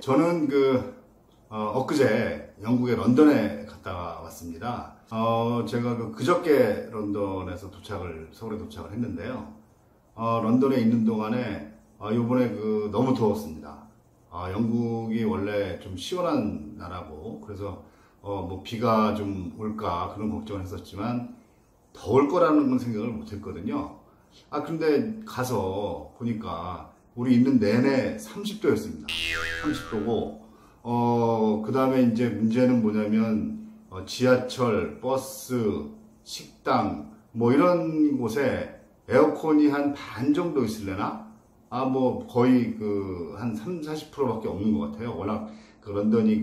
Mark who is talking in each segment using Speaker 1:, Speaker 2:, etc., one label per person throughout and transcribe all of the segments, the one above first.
Speaker 1: 저는 엊그제 영국의 런던에 갔다 왔습니다. 제가 그저께 런던에서 서울에 도착을 했는데요. 런던에 있는 동안에 요번에 너무 더웠습니다. 영국이 원래 좀 시원한 나라고, 그래서 뭐 비가 좀 올까 그런 걱정을 했었지만 더울 거라는 건 생각을 못 했거든요. 근데 가서 보니까 우리 있는 내내 30도였습니다. 30도고, 그 다음에 이제 문제는 뭐냐면, 지하철, 버스, 식당, 뭐 이런 곳에 에어컨이 한 반 정도 있을래나? 뭐 거의 한 30-40%밖에 없는 것 같아요. 워낙 런던이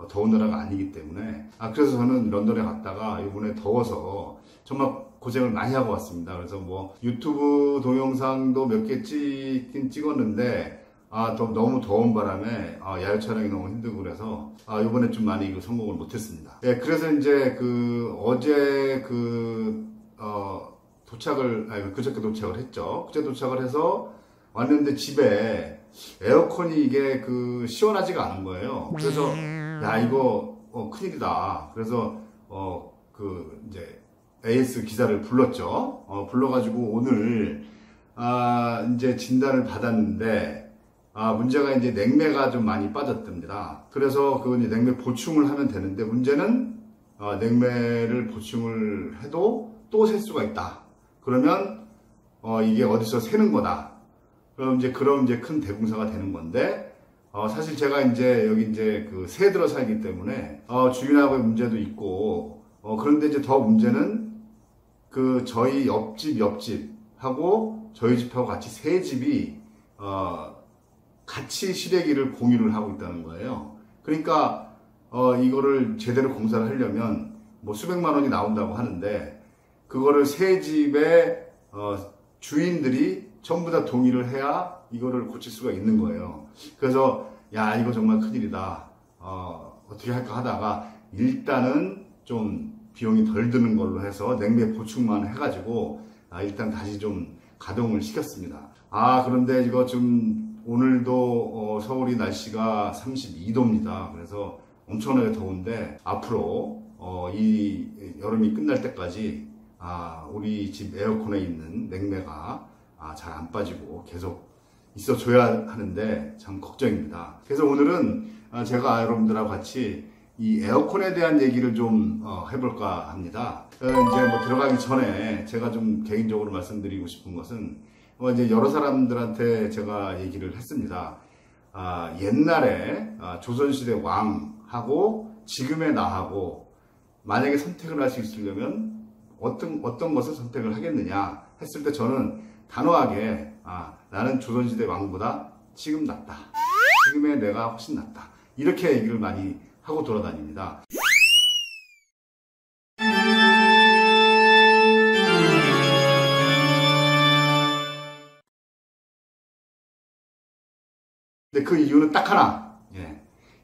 Speaker 1: 더운 나라가 아니기 때문에. 그래서 저는 런던에 갔다가 이번에 더워서 정말 고생을 많이 하고 왔습니다. 그래서 뭐 유튜브 동영상도 몇 개 찍긴 찍었는데 너무 더운 바람에 야외 촬영이 너무 힘들고 그래서 이번에 좀 많이 성공을 못했습니다. 예, 그래서 이제 어제 그저께 도착을 했죠. 그제 도착을 해서 왔는데 집에 에어컨이 이게 시원하지가 않은 거예요. 그래서 야, 이거 큰일이다. 그래서 이제 AS 기사를 불렀죠. 불러가지고 오늘 이제 진단을 받았는데 문제가 이제 냉매가 좀 많이 빠졌답니다. 그래서 이제 냉매 보충을 하면 되는데, 문제는 냉매를 보충을 해도 또 셀 수가 있다. 그러면 이게 어디서 새는 거다. 그럼 이제 큰 대붕사가 되는 건데, 사실 제가 이제 여기 새 들어 살기 때문에 주인하고의 문제도 있고, 그런데 이제 더 문제는 저희 옆집하고 저희 집하고 같이 세 집이 같이 실외기를 공유를 하고 있다는 거예요. 그러니까 이거를 제대로 공사를 하려면 뭐 수백만 원이 나온다고 하는데, 그거를 세 집의 주인들이 전부 다 동의를 해야 이거를 고칠 수가 있는 거예요. 그래서 야, 이거 정말 큰일이다. 어떻게 할까 하다가 일단은 좀 비용이 덜 드는 걸로 해서 냉매 보충만 해가지고 일단 다시 좀 가동을 시켰습니다. 그런데 이거 좀 오늘도 서울이 날씨가 32도입니다. 그래서 엄청나게 더운데 앞으로 이 여름이 끝날 때까지 우리 집 에어컨에 있는 냉매가 잘 안 빠지고 계속 있어줘야 하는데 참 걱정입니다. 그래서 오늘은 제가 여러분들하고 같이 이 에어컨에 대한 얘기를 좀 해볼까 합니다. 이제 뭐 들어가기 전에 제가 좀 개인적으로 말씀드리고 싶은 것은 이제 여러 사람들한테 제가 얘기를 했습니다. 옛날에 조선시대 왕하고 지금의 나하고 만약에 선택을 할 수 있으려면 어떤 것을 선택을 하겠느냐 했을 때 저는 단호하게 나는 조선시대 왕보다 지금 낫다. 지금의 내가 훨씬 낫다. 이렇게 얘기를 많이 하고 돌아다닙니다. 근데 그 이유는 딱 하나.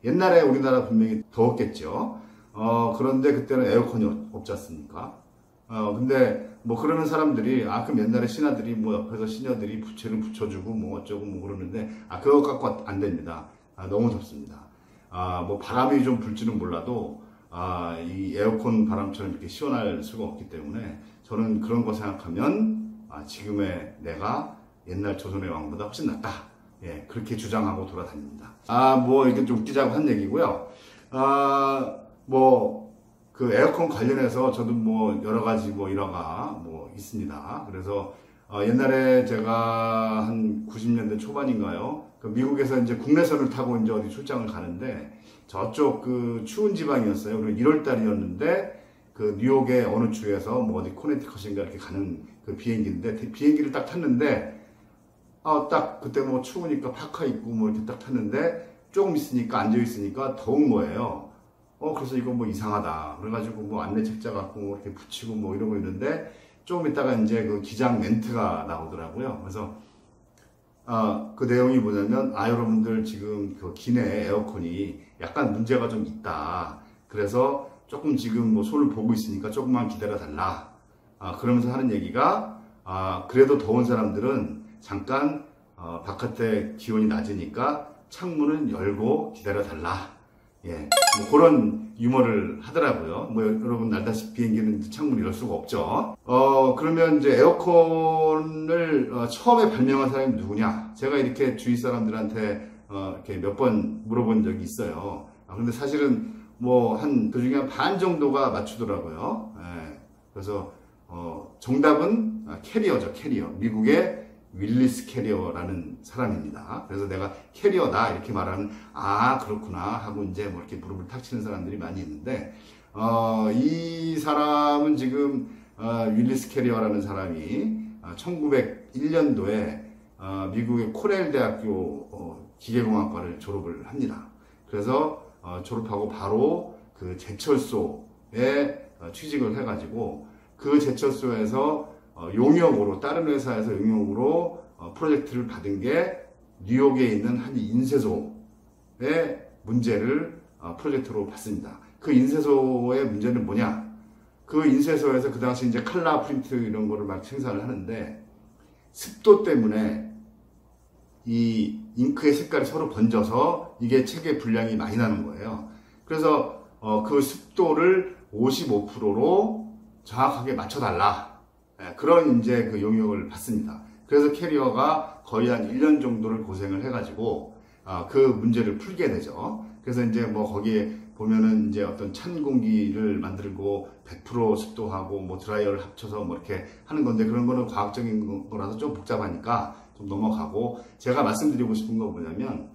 Speaker 1: 옛날에 우리나라 분명히 더웠겠죠. 그런데 그때는 에어컨이 없지 않습니까? 근데 뭐 그러는 사람들이 그럼 옛날에 신하들이 뭐 옆에서 시녀들이 부채를 붙여주고 뭐 어쩌고 뭐 그러는데 그거 갖고 안 됩니다. 너무 덥습니다. 뭐 바람이 좀 불지는 몰라도 이 에어컨 바람처럼 이렇게 시원할 수가 없기 때문에 저는 그런 거 생각하면 지금의 내가 옛날 조선의 왕보다 훨씬 낫다. 그렇게 주장하고 돌아다닙니다. 뭐 이렇게 좀 웃기자고 한 얘기고요. 뭐 에어컨 관련해서 저도 뭐 여러 가지 뭐 일화가 뭐 있습니다. 그래서 옛날에 제가 한 90년대 초반인가요? 미국에서 이제 국내선을 타고 이제 어디 출장을 가는데 저쪽 추운 지방이었어요. 그리고 1월 달이었는데 뉴욕의 어느 주에서 뭐 어디 코네티컷인가 이렇게 가는 비행기인데 비행기를 딱 탔는데 딱 그때 뭐 추우니까 파카 입고 뭐 이렇게 딱 탔는데 조금 있으니까 앉아 있으니까 더운 거예요. 그래서 이거 뭐 이상하다. 그래가지고 뭐 안내 책자 갖고 뭐 이렇게 붙이고 뭐 이러고 있는데 조금 있다가 이제 기장 멘트가 나오더라고요. 그래서 그 내용이 뭐냐면 여러분들 지금 기내 에어컨이 약간 문제가 좀 있다. 그래서 조금 지금 뭐 손을 보고 있으니까 조금만 기다려 달라. 그러면서 하는 얘기가 그래도 더운 사람들은 잠깐 바깥에 기온이 낮으니까 창문은 열고 기다려달라. 예, 뭐 그런 유머를 하더라고요. 뭐 여러분 알다시피 비행기는 창문을 열 수가 없죠. 그러면 이제 에어컨을 처음에 발명한 사람이 누구냐? 제가 이렇게 주위 사람들한테 이렇게 몇 번 물어본 적이 있어요. 근데 사실은 뭐 그 중에 한 반 정도가 맞추더라고요. 예, 그래서 정답은 캐리어죠. 캐리어. 미국의 윌리스 캐리어라는 사람입니다. 그래서 내가 캐리어다 이렇게 말하는 그렇구나 하고 이제 뭐 이렇게 무릎을 탁 치는 사람들이 많이 있는데 이 사람은 지금 윌리스 캐리어라는 사람이 1901년도에 미국의 코넬 대학교 기계공학과를 졸업을 합니다. 그래서 졸업하고 바로 그 제철소에 취직을 해가지고 그 제철소에서 용역으로 다른 회사에서 용역으로 프로젝트를 받은 게 뉴욕에 있는 한 인쇄소의 문제를 프로젝트로 받습니다. 그 인쇄소의 문제는 뭐냐? 그 인쇄소에서 그 당시 이제 칼라 프린트 이런 거를 막 생산을 하는데 습도 때문에 이 잉크의 색깔이 서로 번져서 이게 책의 분량이 많이 나는 거예요. 그래서 그 습도를 55%로 정확하게 맞춰달라. 그런 이제 그 용역을 받습니다. 그래서 캐리어가 거의 한 1년 정도를 고생을 해가지고 그 문제를 풀게 되죠. 그래서 이제 뭐 거기에 보면은 이제 어떤 찬 공기를 만들고 100% 습도하고 뭐 드라이어를 합쳐서 뭐 이렇게 하는 건데 그런 거는 과학적인 거라서 좀 복잡하니까 좀 넘어가고 제가 말씀드리고 싶은 건 뭐냐면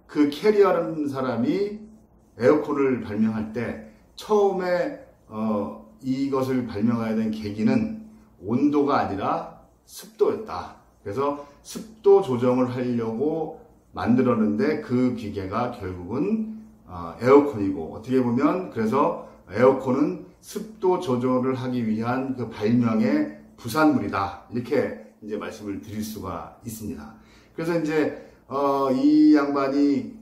Speaker 1: 그 캐리어라는 사람이 에어컨을 발명할 때 처음에 이것을 발명해야 된 계기는 온도가 아니라 습도였다. 그래서 습도 조정을 하려고 만들었는데 그 기계가 결국은 에어컨이고 어떻게 보면 그래서 에어컨은 습도 조절을 하기 위한 그 발명의 부산물이다. 이렇게 이제 말씀을 드릴 수가 있습니다. 그래서 이제 이 양반이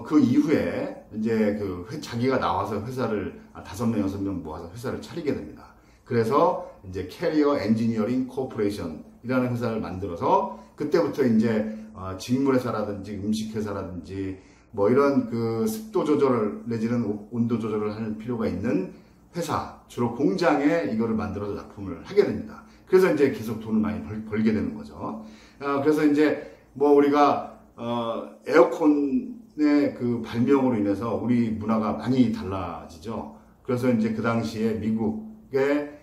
Speaker 1: 그 이후에 이제 자기가 나와서 회사를 5명, 6명 모아서 회사를 차리게 됩니다. 그래서 이제 캐리어 엔지니어링 코퍼레이션이라는 회사를 만들어서 그때부터 이제 직물회사라든지 음식회사라든지 뭐 이런 그 습도 조절을 내지는 온도 조절을 하는 필요가 있는 회사, 주로 공장에 이거를 만들어서 납품을 하게 됩니다. 그래서 이제 계속 돈을 많이 벌게 되는 거죠. 그래서 이제 뭐 우리가 에어컨의 그 발명으로 인해서 우리 문화가 많이 달라지죠. 그래서 이제 그 당시에 미국의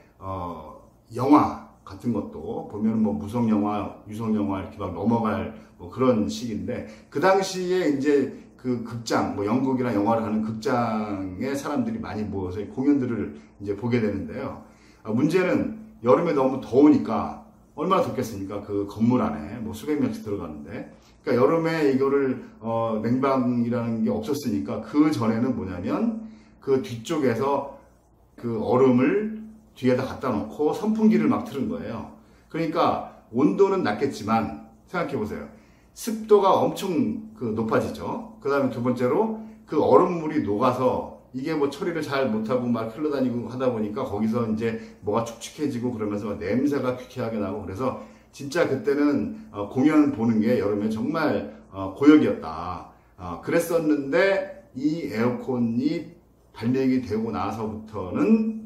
Speaker 1: 영화 같은 것도 보면 뭐 무성 영화, 유성 영화 이렇게 막 넘어갈 뭐 그런 시기인데 그 당시에 이제 그 극장, 뭐 연극이나 영화를 하는 극장에 사람들이 많이 모여서 공연들을 이제 보게 되는데요. 문제는 여름에 너무 더우니까 얼마나 덥겠습니까? 그 건물 안에 뭐 수백 명씩 들어가는데. 그러니까 여름에 이거를 냉방이라는 게 없었으니까 그 전에는 뭐냐면 그 뒤쪽에서 그 얼음을 뒤에다 갖다 놓고 선풍기를 막 틀은 거예요. 그러니까 온도는 낮겠지만 생각해 보세요. 습도가 엄청 높아지죠. 그 다음에 두 번째로 그 얼음물이 녹아서 이게 뭐 처리를 잘 못하고 막 흘러다니고 하다 보니까 거기서 이제 뭐가 축축해지고 그러면서 막 냄새가 퀴퀴하게 나고 그래서 진짜 그때는 공연 보는 게 여름에 정말 고역이었다. 그랬었는데 이 에어컨이 발명이 되고 나서부터는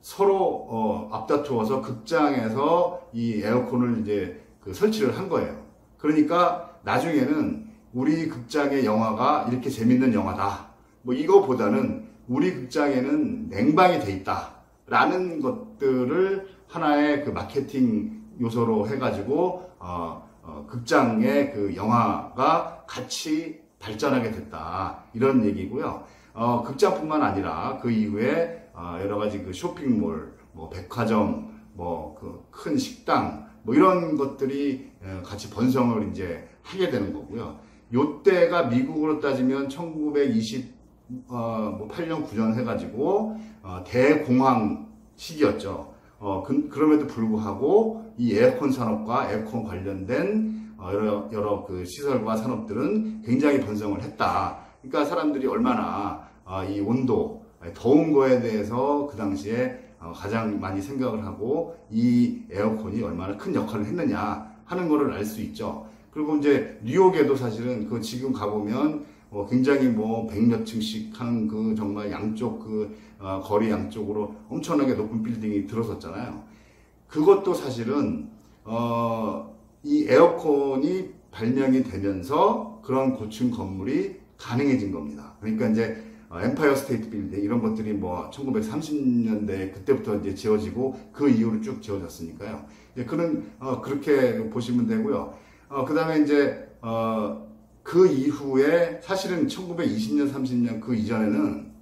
Speaker 1: 서로 앞다투어서 극장에서 이 에어컨을 이제 설치를 한 거예요. 그러니까 나중에는 우리 극장의 영화가 이렇게 재밌는 영화다. 뭐 이거보다는 우리 극장에는 냉방이 돼 있다. 라는 것들을 하나의 그 마케팅 요소로 해가지고, 극장의 그 영화가 같이 발전하게 됐다. 이런 얘기고요. 극장뿐만 아니라 그 이후에 여러 가지 그 쇼핑몰, 뭐 백화점, 뭐 그 큰 식당, 뭐 이런 것들이 같이 번성을 이제 하게 되는 거고요. 요때가 미국으로 따지면 1928년, 9년 해가지고 대공황 시기였죠. 그럼에도 불구하고 이 에어컨 산업과 에어컨 관련된 여러 그 시설과 산업들은 굉장히 번성을 했다. 그러니까 사람들이 얼마나 이 온도, 더운 거에 대해서 그 당시에 가장 많이 생각을 하고 이 에어컨이 얼마나 큰 역할을 했느냐 하는 거를 알 수 있죠. 그리고 이제 뉴욕에도 사실은 그 지금 가보면 굉장히 뭐 100몇 층씩 하는 그 정말 양쪽 거리 양쪽으로 엄청나게 높은 빌딩이 들어섰잖아요. 그것도 사실은 이 에어컨이 발명이 되면서 그런 고층 건물이 가능해진 겁니다. 그러니까 이제 엠파이어 스테이트 빌딩 이런 것들이 뭐 1930년대 그때부터 이제 지어지고 그 이후로 쭉 지어졌으니까요. 그렇게 보시면 되고요. 그 다음에 이제 그 이후에 사실은 1920년 30년 그 이전에는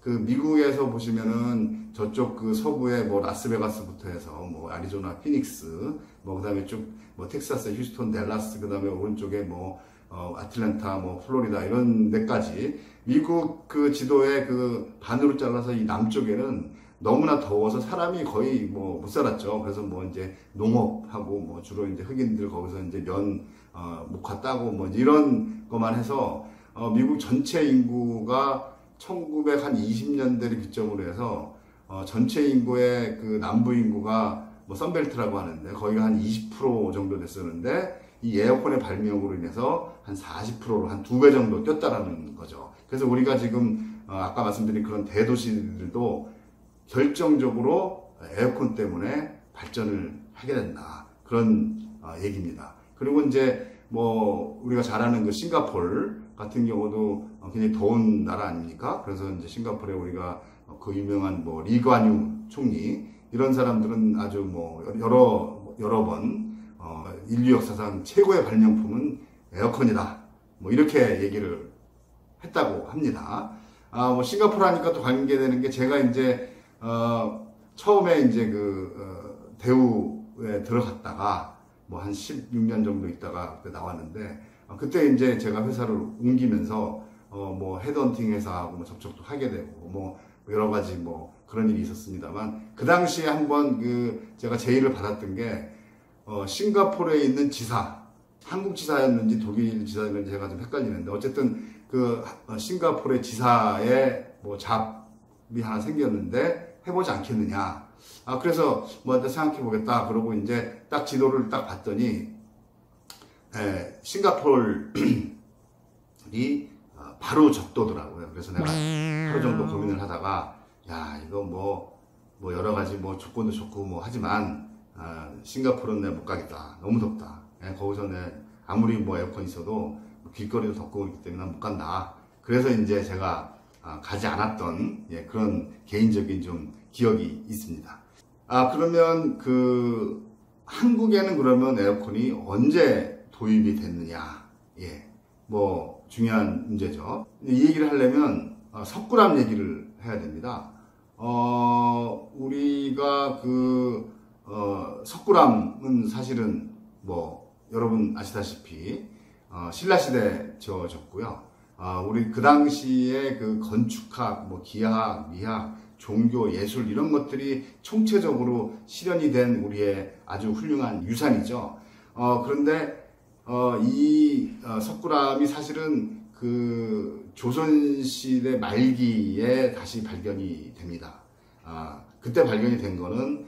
Speaker 1: 그 미국에서 보시면은 저쪽 그 서부에 뭐 라스베가스부터 해서 뭐 애리조나 피닉스 뭐 그다음에 쭉 뭐 텍사스 휴스턴 댈라스 그다음에 오른쪽에 뭐 아틀랜타 뭐 플로리다 이런 데까지 미국 그 지도의 그 반으로 잘라서 이 남쪽에는 너무나 더워서 사람이 거의 뭐 못 살았죠. 그래서 뭐 이제 농업하고 뭐 주로 이제 흑인들 거기서 이제 목화 따고 뭐 이런 것만 해서 미국 전체 인구가 1920년대를 기점으로 해서 전체 인구의 그 남부 인구가 뭐 선벨트라고 하는데 거기가 한 20% 정도 됐었는데 이 에어컨의 발명으로 인해서 한 40%로 한 2배 정도 뛰었다라는 거죠. 그래서 우리가 지금 아까 말씀드린 그런 대도시들도 결정적으로 에어컨 때문에 발전을 하게 된다. 그런 얘기입니다. 그리고 이제 뭐 우리가 잘 아는 그 싱가포르 같은 경우도 굉장히 더운 나라 아닙니까? 그래서 이제 싱가포르에 우리가 그 유명한 뭐 리관유 총리 이런 사람들은 아주 뭐 여러 번 인류 역사상 최고의 발명품은 에어컨이다. 뭐 이렇게 얘기를 했다고 합니다. 뭐 싱가포르 하니까 또 관계되는 게 제가 이제 처음에 이제 대우에 들어갔다가 뭐 한 16년 정도 있다가 그때 나왔는데 그때 이제 제가 회사를 옮기면서 뭐 헤드헌팅 회사하고 뭐 접촉도 하게 되고 뭐 여러 가지 뭐 그런 일이 있었습니다만 그 당시에 한번 제가 제의를 받았던 게 싱가포르에 있는 지사 한국 지사였는지 독일 지사였는지 제가 좀 헷갈리는데 어쨌든 싱가포르의 지사에 뭐 잡이 하나 생겼는데 해보지 않겠느냐. 그래서 뭐 생각해 보겠다. 그러고 이제 딱 지도를 딱 봤더니 싱가포르이 바로 적도더라고요. 그래서 내가 하루 정도 고민을 하다가 야 이거 뭐 여러 가지 뭐 조건도 좋고 뭐 하지만 싱가포르는 내가 못 가겠다. 너무 덥다. 거기서 아무리 뭐 에어컨 있어도 길거리도 덥고 그렇기 때문에 난 못 간다. 그래서 이제 제가 가지 않았던 그런 개인적인 좀 기억이 있습니다. 그러면 한국에는 그러면 에어컨이 언제 도입이 됐느냐? 뭐 중요한 문제죠. 이 얘기를 하려면 석굴암 얘기를 해야 됩니다. 우리가 석굴암은 사실은 뭐 여러분 아시다시피 신라시대 지어졌고요. 우리 그 당시에 건축학, 뭐 기하학, 미학, 종교, 예술 이런 것들이 총체적으로 실현이 된 우리의 아주 훌륭한 유산이죠. 그런데 이 석굴암이 사실은 조선시대 말기에 다시 발견이 됩니다. 그때 발견이 된 거는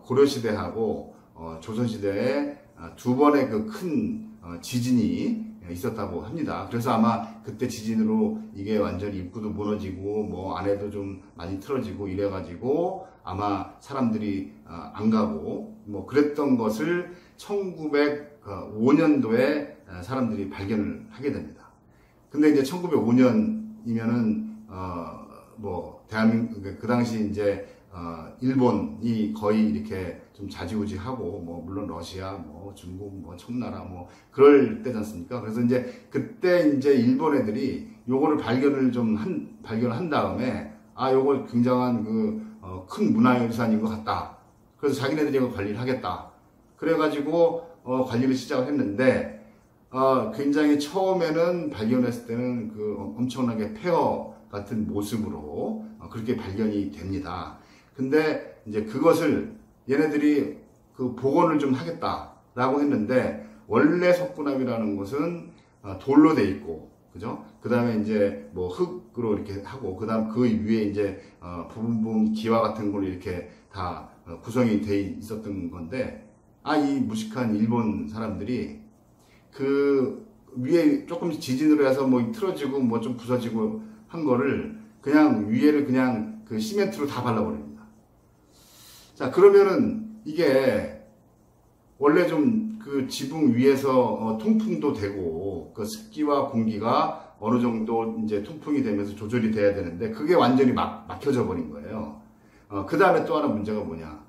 Speaker 1: 고려시대하고 조선시대에 두 번의 큰 지진이 있었다고 합니다. 그래서 아마 그때 지진으로 이게 완전히 입구도 무너지고 뭐 안에도 좀 많이 틀어지고 이래가지고 아마 사람들이 안 가고 뭐 그랬던 것을 1905년도에 사람들이 발견을 하게 됩니다. 근데 이제 1905년이면은 뭐 대한민국 그 당시 이제 일본이 거의 이렇게 좀 좌지우지하고 뭐 물론 러시아 뭐 중국 뭐 청나라 뭐 그럴 때지 않습니까? 그래서 이제 그때 이제 일본 애들이 요거를 발견을 한 다음에 요거 굉장한 큰 문화유산인 것 같다. 그래서 자기네들이 이거 관리를 하겠다. 그래가지고 관리를 시작을 했는데 굉장히 처음에는 발견했을 때는 엄청나게 폐허 같은 모습으로 그렇게 발견이 됩니다. 근데 이제 그것을 얘네들이 복원을 좀 하겠다라고 했는데 원래 석굴암이라는 것은 돌로 돼 있고 그죠? 그 다음에 이제 뭐 흙으로 이렇게 하고 그다음 그 위에 이제 부분 기와 같은 걸로 이렇게 다 구성이 돼 있었던 건데 이 무식한 일본 사람들이 그 위에 조금 지진으로 해서 뭐 틀어지고 뭐 좀 부서지고 한 거를 그냥 위에를 그냥 그 시멘트로 다 발라버립니다. 자, 그러면은 이게 원래 좀 그 지붕 위에서 통풍도 되고 그 습기와 공기가 어느 정도 이제 통풍이 되면서 조절이 돼야 되는데 그게 완전히 막혀져 버린 거예요. 그 다음에 또 하나 문제가 뭐냐.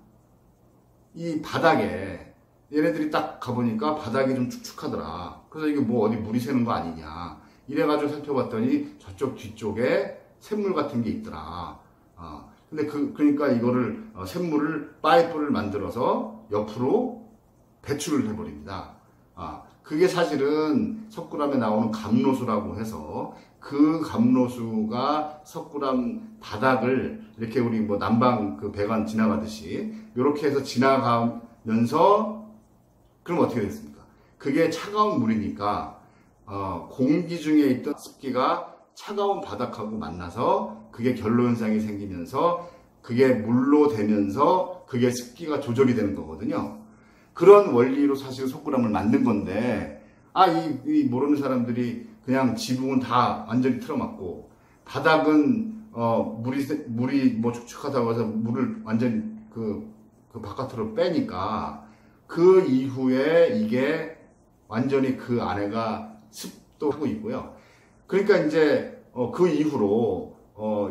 Speaker 1: 이 바닥에 얘네들이 딱 가보니까 바닥이 좀 축축하더라. 그래서 이게 뭐 어디 물이 새는 거 아니냐. 이래가지고 살펴봤더니 저쪽 뒤쪽에 샘물 같은 게 있더라. 근데 그러니까 이거를 샘물을 파이프를 만들어서 옆으로 배출을 해버립니다. 그게 사실은 석굴암에 나오는 감로수라고 해서 그 감로수가 석굴암 바닥을 이렇게 우리 뭐 난방 그 배관 지나가듯이 이렇게 해서 지나가면서 그럼 어떻게 됐습니까? 그게 차가운 물이니까 공기 중에 있던 습기가 차가운 바닥하고 만나서 그게 결로현상이 생기면서 그게 물로 되면서 그게 습기가 조절이 되는 거거든요. 그런 원리로 사실 석굴암을 만든 건데 이 모르는 사람들이 그냥 지붕은 다 완전히 틀어막고 바닥은 물이 뭐 축축하다고 해서 물을 완전히 그 바깥으로 빼니까 그 이후에 이게 완전히 그 안에가 습도하고 있고요. 그러니까 이제 그 이후로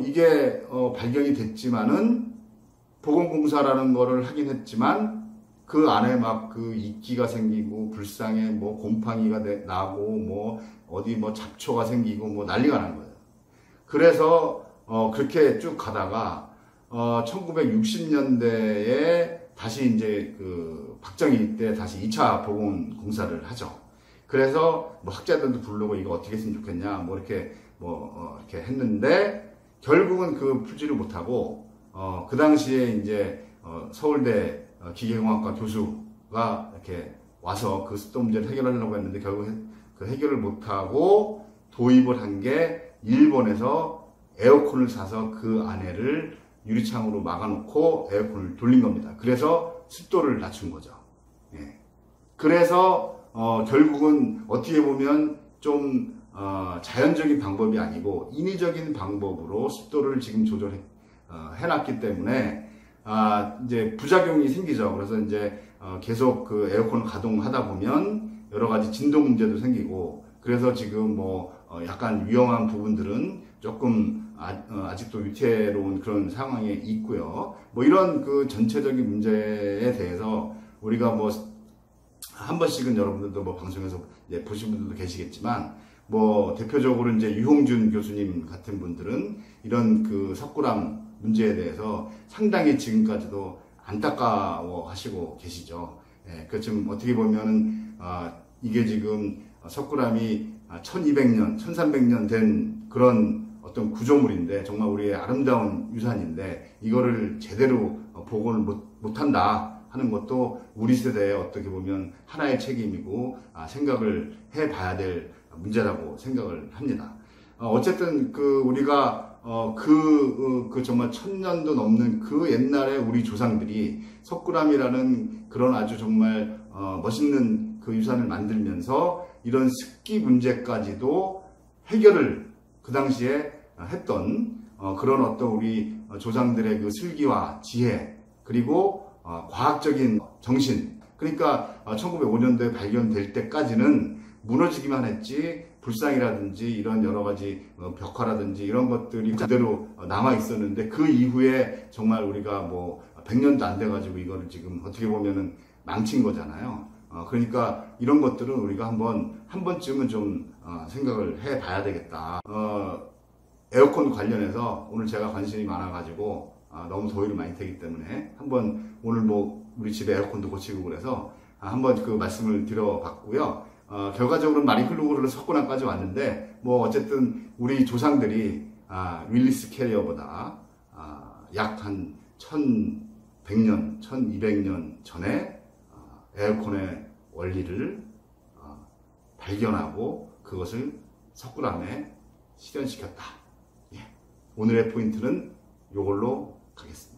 Speaker 1: 이게 발견이 됐지만은 보건공사라는 거를 하긴 했지만 그 안에 막 그 이끼가 생기고 불상에 뭐 곰팡이가 나고 뭐 어디 뭐 잡초가 생기고 뭐 난리가 난 거예요. 그래서 그렇게 쭉 가다가 1960년대에 다시 이제 그 박정희 때 다시 2차 보건공사를 하죠. 그래서 뭐 학자들도 부르고 이거 어떻게 했으면 좋겠냐 뭐 이렇게 이렇게 했는데 결국은 그 풀지를 못하고 그 당시에 이제 서울대 기계공학과 교수가 이렇게 와서 그 습도 문제를 해결하려고 했는데 결국 그 해결을 못하고 도입을 한 게 일본에서 에어컨을 사서 그 안에를 유리창으로 막아놓고 에어컨을 돌린 겁니다. 그래서 습도를 낮춘 거죠. 예. 그래서 결국은 어떻게 보면 좀 자연적인 방법이 아니고 인위적인 방법으로 습도를 지금 해놨기 때문에 이제 부작용이 생기죠. 그래서 이제 계속 그 에어컨을 가동하다 보면 여러 가지 진동 문제도 생기고 그래서 지금 뭐 약간 위험한 부분들은 조금 아직도 위태로운 그런 상황에 있고요. 뭐 이런 그 전체적인 문제에 대해서 우리가 뭐 한 번씩은 여러분들도 뭐 방송에서 이제 보신 분들도 계시겠지만 뭐 대표적으로 이제 유홍준 교수님 같은 분들은 이런 그 석굴암 문제에 대해서 상당히 지금까지도 안타까워 하시고 계시죠. 예, 그 지금 어떻게 보면은 이게 지금 석굴암이 1200년, 1300년 된 그런 어떤 구조물인데 정말 우리의 아름다운 유산인데 이거를 제대로 복원을 못한다 하는 것도 우리 세대의 어떻게 보면 하나의 책임이고 생각을 해봐야 될 문제라고 생각을 합니다. 어쨌든 그 우리가 정말 1000년도 넘는 그 옛날에 우리 조상들이 석굴암이라는 그런 아주 정말 멋있는 그 유산을 만들면서 이런 습기 문제까지도 해결을 그 당시에 했던 그런 어떤 우리 조상들의 그 슬기와 지혜 그리고 과학적인 정신 그러니까 1905년도에 발견될 때까지는 무너지기만 했지 불상이라든지 이런 여러 가지 벽화라든지 이런 것들이 그대로 남아 있었는데 그 이후에 정말 우리가 뭐 100년도 안 돼가지고 이거를 지금 어떻게 보면은 망친 거잖아요. 그러니까 이런 것들은 우리가 한 번쯤은 좀 생각을 해봐야 되겠다. 에어컨 관련해서 오늘 제가 관심이 많아가지고 너무 더위를 많이 타기 때문에 한번 오늘 뭐 우리 집에 에어컨도 고치고 그래서 한번 그 말씀을 드려봤고요. 결과적으로는 많이 흐르고 석굴암까지 왔는데 뭐 어쨌든 우리 조상들이 윌리스 캐리어보다 약 한 1100년, 1200년 전에 에어컨의 원리를 발견하고 그것을 석굴암에 실현시켰다. 예. 오늘의 포인트는 이걸로 가겠습니다.